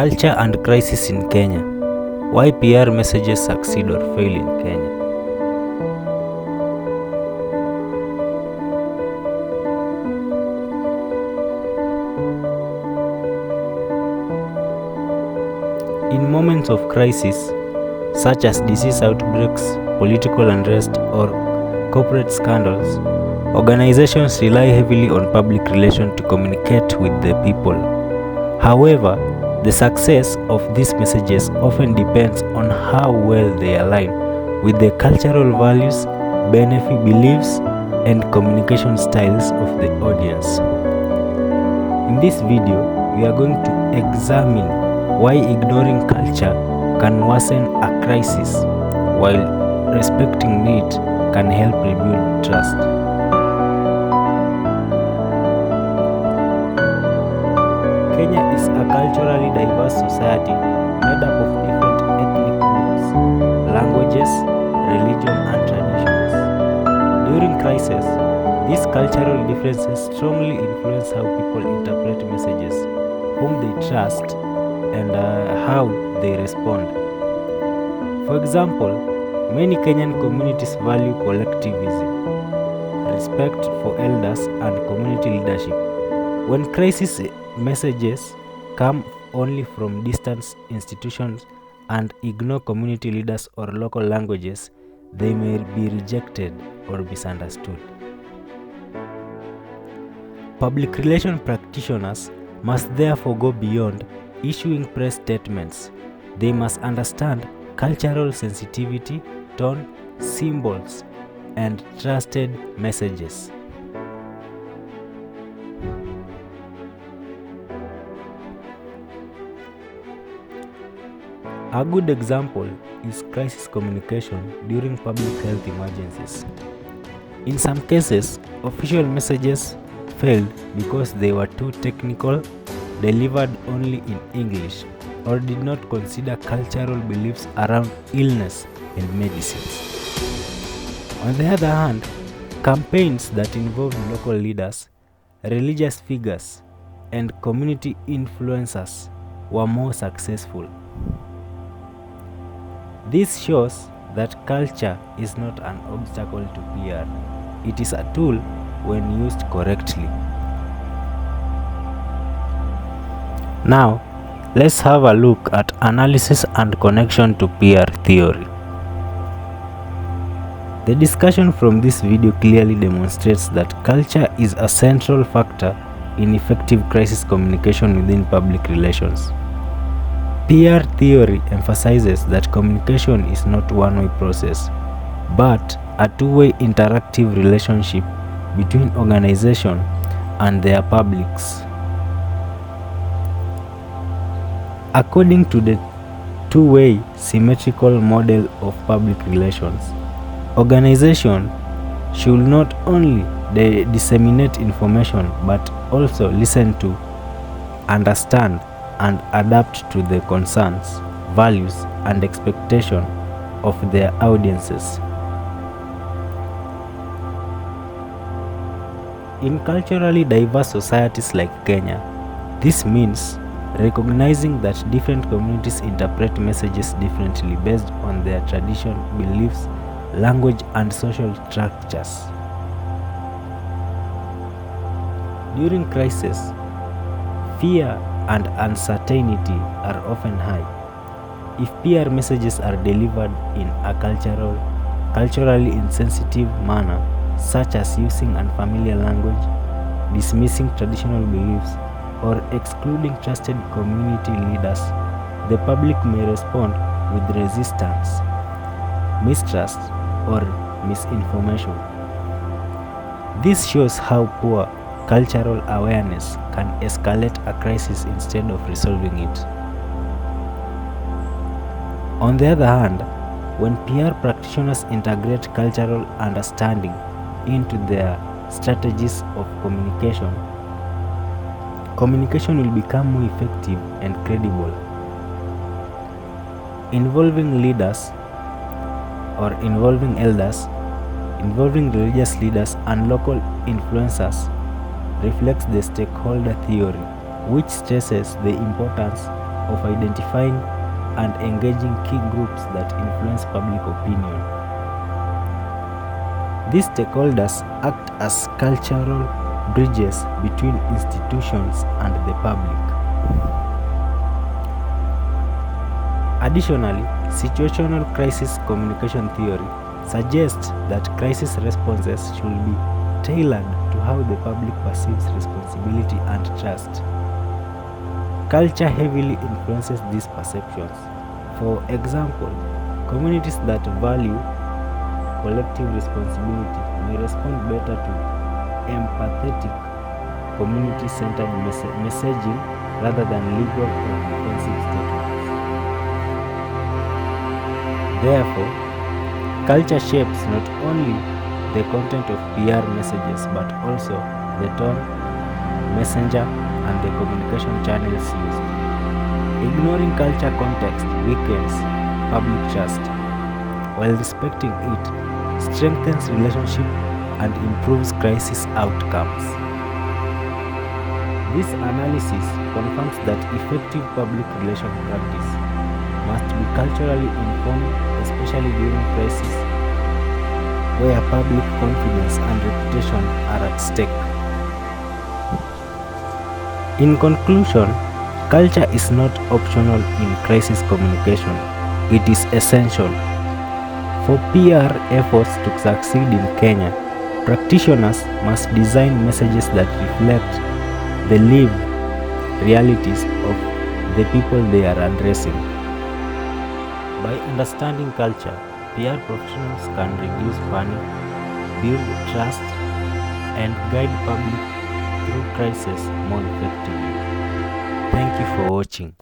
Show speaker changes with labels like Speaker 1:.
Speaker 1: Culture and crisis in Kenya. Why PR messages succeed or fail in Kenya? In moments of crisis, such as disease outbreaks, political unrest, or corporate scandals, organizations rely heavily on public relations to communicate with the people. However, the success of these messages often depends on how well they align with the cultural values, beliefs, and communication styles of the audience. In this video, we are going to examine why ignoring culture can worsen a crisis, while respecting it can help rebuild trust. Kenya is a culturally diverse society made up of different ethnic groups, languages, religion, and traditions. During crisis, these cultural differences strongly influence how people interpret messages, whom they trust, and how they respond. For example, many Kenyan communities value collectivism, respect for elders, and community leadership. When crisis messages come only from distant institutions and ignore community leaders or local languages, they may be rejected or misunderstood. Public relation practitioners must therefore go beyond issuing press statements. They must understand cultural sensitivity, tone, symbols, and trusted messages. A good example is crisis communication during public health emergencies. In some cases, official messages failed because they were too technical, delivered only in English, or did not consider cultural beliefs around illness and medicines. On the other hand, campaigns that involved local leaders, religious figures, and community influencers were more successful. This shows that culture is not an obstacle to PR. It is a tool when used correctly. Now, let's have a look at analysis and connection to PR theory. The discussion from this video clearly demonstrates that culture is a central factor in effective crisis communication within public relations. PR theory emphasizes that communication is not a one-way process, but a two-way interactive relationship between organizations and their publics. According to the two-way symmetrical model of public relations, organizations should not only disseminate information but also listen to, understand, and adapt to the concerns, values, and expectations of their audiences. In culturally diverse societies like Kenya, this means recognizing that different communities interpret messages differently based on their tradition, beliefs, language, and social structures. During crisis, fear and uncertainty are often high. If PR messages are delivered in a culturally insensitive manner, such as using unfamiliar language, dismissing traditional beliefs, or excluding trusted community leaders, the public may respond with resistance, mistrust, or misinformation. This shows how poor cultural awareness can escalate a crisis instead of resolving it. On the other hand, when PR practitioners integrate cultural understanding into their strategies of communication, communication will become more effective and credible. Involving leaders or involving elders, involving religious leaders and local influencers reflects the stakeholder theory, which stresses the importance of identifying and engaging key groups that influence public opinion. These stakeholders act as cultural bridges between institutions and the public. Additionally, situational crisis communication theory suggests that crisis responses should be tailored to how the public perceives responsibility and trust. Culture heavily influences these perceptions. For example, communities that value collective responsibility may respond better to empathetic, community-centered messaging rather than legal or defensive statements. Therefore, culture shapes not only the content of PR messages but also the tone, messenger, and the communication channels used. Ignoring culture context weakens public trust, while respecting it strengthens relationship and improves crisis outcomes. This analysis confirms that effective public relations practice must be culturally informed, especially during crises where public confidence and reputation are at stake. In conclusion, culture is not optional in crisis communication. It is essential. For PR efforts to succeed in Kenya, practitioners must design messages that reflect the lived realities of the people they are addressing. By understanding culture, PR professionals can reduce panic, build trust, and guide public through crisis more effectively. Thank you for watching.